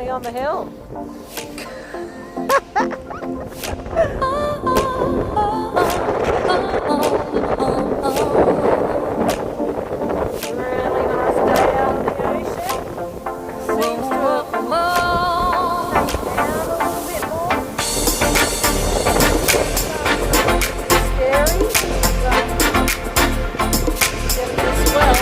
On the hill. Really nice day out on the ocean. Seems to have taken down a little bit more. Scary, but get a bit swell.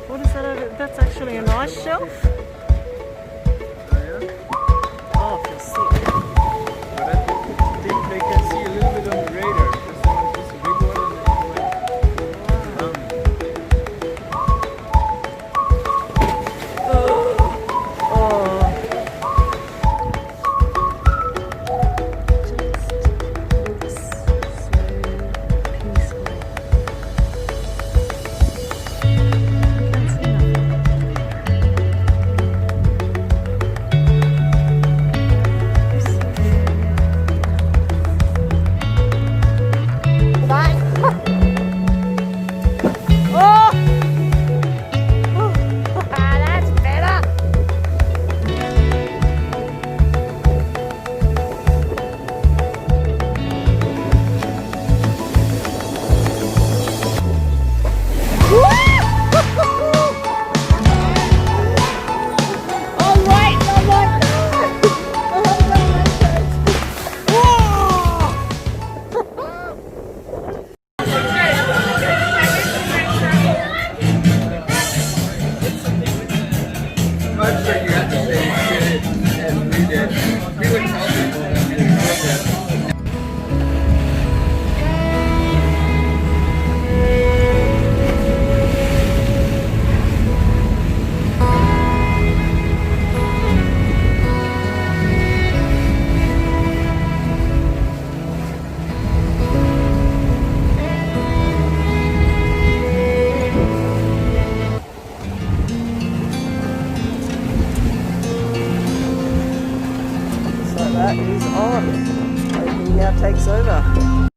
What is that over? That's actually an ice shelf. Oh, yeah? Oh, I feel sick. But I think they can see a little bit on the radar. Just a big one he now takes over.